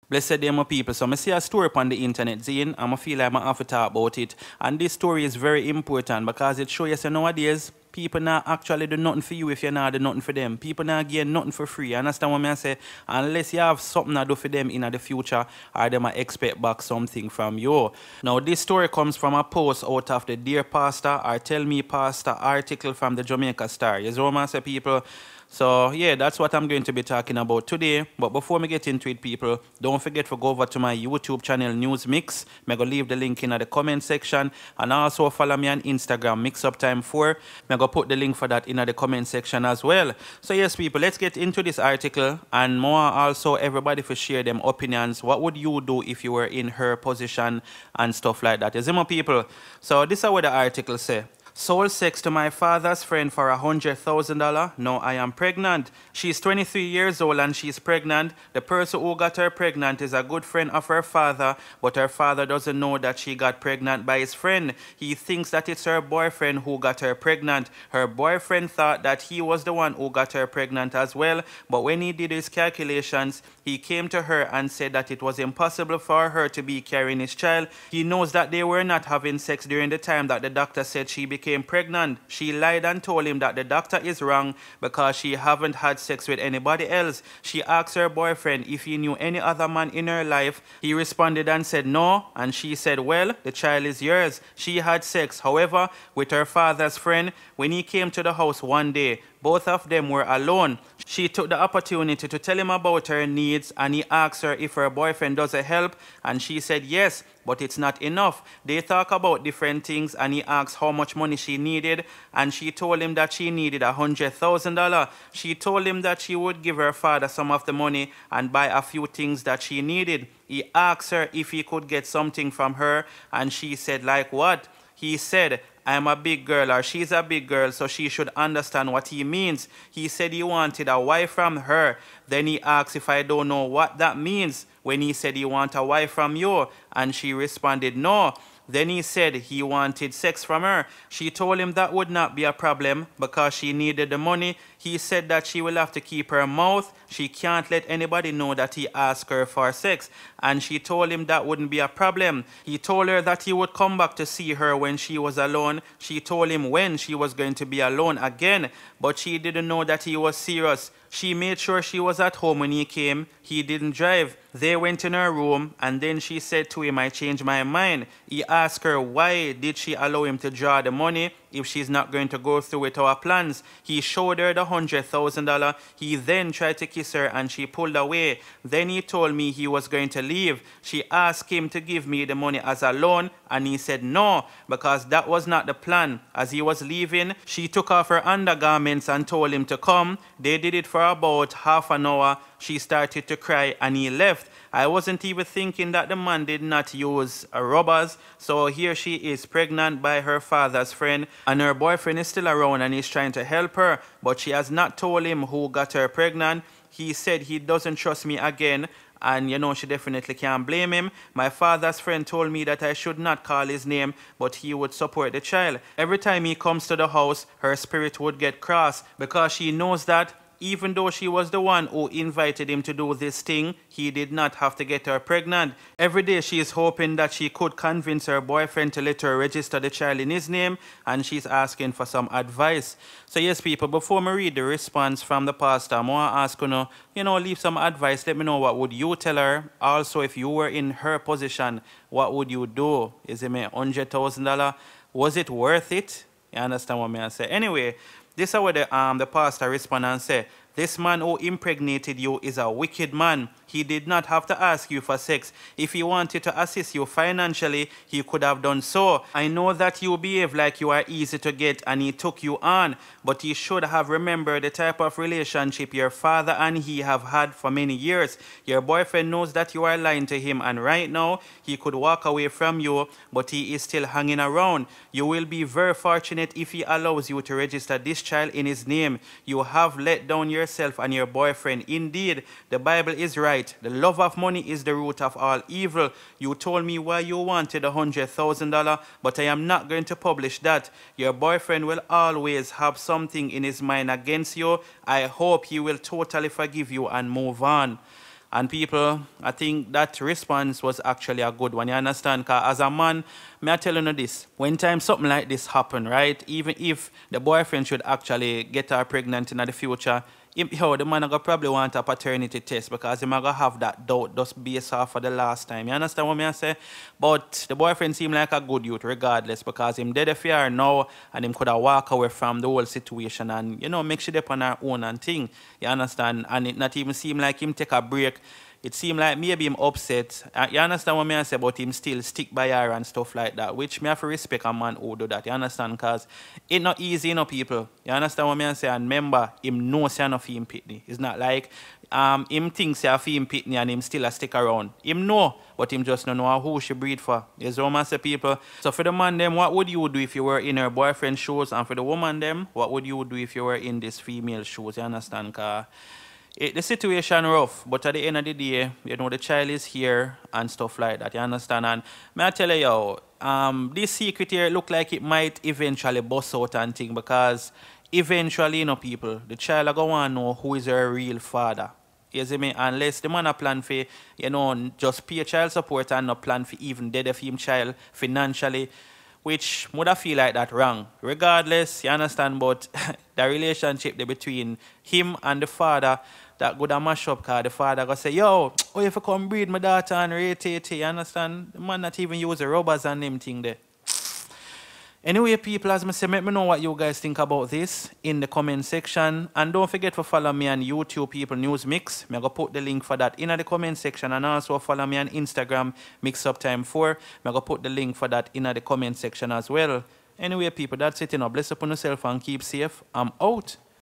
Blessed day, my people. So I see a story on the internet, Zane, and I feel like I have to talk about it. And this story is very important because it shows you so nowadays people not actually do nothing for you if you're not do nothing for them. People not get nothing for free. You understand what I say? Unless you have something to do for them in the future, or they might expect back something from you. Now this story comes from a post out of the Dear Pastor or Tell Me Pastor article from the Jamaica Star. You know what I say, people? So yeah, that's what I'm going to be talking about today. But before we get into it, people, don't forget to go over to my YouTube channel News Mix. I'm going to leave the link in the comment section. And also follow me on Instagram, MixUpTime4. I'm going to put the link for that in the comment section as well. So yes, people, let's get into this article. And more also, everybody for share them opinions. What would you do if you were in her position and stuff like that? You see, my people? So this is what the article say. Sold sex to my father's friend for $100,000. Now I am pregnant. She's 23 years old and she's pregnant. The person who got her pregnant is a good friend of her father, but her father doesn't know that she got pregnant by his friend. He thinks that it's her boyfriend who got her pregnant. Her boyfriend thought that he was the one who got her pregnant as well, but when he did his calculations, he came to her and said that it was impossible for her to be carrying his child. He knows that they were not having sex during the time that the doctor said she became pregnant. She lied and told him that the doctor is wrong because she haven't had sex with anybody else. She asked her boyfriend if he knew any other man in her life. He responded and said no, and she said, well, the child is yours. She had sex, however, with her father's friend. When he came to the house one day, both of them were alone. She took the opportunity to tell him about her needs, and he asked her if her boyfriend doesn't help, and she said yes, but it's not enough. They talk about different things, and he asked how much money she needed, and she told him that she needed $100,000. She told him that she would give her father some of the money and buy a few things that she needed. He asked her if he could get something from her, and she said, like what? He said, I'm a big girl, or she's a big girl, so she should understand what he means. He said he wanted a wife from her. Then he asked if I don't know what that means when he said he want a wife from you, and she responded no. Then he said he wanted sex from her. She told him that would not be a problem because she needed the money. He said that she will have to keep her mouth. She can't let anybody know that he asked her for sex. And she told him that wouldn't be a problem. He told her that he would come back to see her when she was alone. She told him when she was going to be alone again, but she didn't know that he was serious. She made sure she was at home when he came. He didn't drive. They went in her room, and then she said to him, I changed my mind. He asked her why did she allow him to draw the money if she's not going to go through with our plans. He showed her the $100,000. He then tried to kiss her and she pulled away. Then he told me he was going to leave. She asked him to give me the money as a loan, and he said no, because that was not the plan. As he was leaving, she took off her undergarments and told him to come. They did it for about half an hour. She started to cry and he left. I wasn't even thinking that the man did not use rubbers. So here she is, pregnant by her father's friend, and her boyfriend is still around and he's trying to help her, but she has not told him who got her pregnant. He said he doesn't trust me again, and you know, she definitely can't blame him. My father's friend told me that I should not call his name, but he would support the child. Every time he comes to the house, her spirit would get cross because she knows that even though she was the one who invited him to do this thing, he did not have to get her pregnant. Every day she is hoping that she could convince her boyfriend to let her register the child in his name, and she's asking for some advice. So yes, people, before me read the response from the pastor, I want to ask leave some advice. Let me know what would you tell her. Also, if you were in her position, what would you do? Is it $100,000? Was it worth it? You understand what I say? Anyway, this is what the pastor responded and said, this man who impregnated you is a wicked man. He did not have to ask you for sex. If he wanted to assist you financially, he could have done so. I know that you behave like you are easy to get and he took you on, but he should have remembered the type of relationship your father and he have had for many years. Your boyfriend knows that you are lying to him, and right now he could walk away from you, but he is still hanging around. You will be very fortunate if he allows you to register this child in his name. You have let down yourself and your boyfriend. Indeed, the Bible is right. The love of money is the root of all evil. You told me why you wanted $100,000, but I am not going to publish that. Your boyfriend will always have something in his mind against you. I hope he will totally forgive you and move on. And people, I think that response was actually a good one. You understand? Because as a man, may I tell you this, when time something like this happen, right? Even if the boyfriend should actually get her pregnant in the future, the man gonna probably want a paternity test because he gonna have that doubt just based off of the last time. You understand what I say? But the boyfriend seemed like a good youth regardless because him dead if you now and him could have walk away from the whole situation and make sure they on her own and thing. You understand? And it not even seem like him take a break. It seemed like maybe him upset. You understand what I say? But him still stick by her and stuff like that. Which me have to respect a man who do that. You understand? Because it's not easy, people. You understand what I say? And remember, him knows you're not for him pitney. It's not like him thinks you're for him pitney and him still a stick around. Him know, but him just don't know who she breed for. You know what I say, people? So for the man them, what would you do if you were in her boyfriend's shoes? And for the woman them, what would you do if you were in this female shoes? You understand? Because the situation rough, but at the end of the day, the child is here and stuff like that, you understand? And may I tell you, this secret here look like it might eventually bust out and thing because eventually, people, the child are going to know who is her real father. You see me? Unless the man a plan for, just pay child support and not plan for even dead of him child financially, which would I feel like that wrong. Regardless, you understand, but the relationship between him and the father, that good a mash up because the father go say, yo, oh, if you come breed my daughter and rate it, you understand? The man not even use the rubbers and them thing there. Anyway, people, as I say, let me know what you guys think about this in the comment section. And don't forget to follow me on YouTube, People News Mix. I'm going to put the link for that in the comment section. And also follow me on Instagram, MixUpTime4. I'm going to put the link for that in the comment section as well. Anyway, people, that's it. Bless upon yourself and keep safe. I'm out.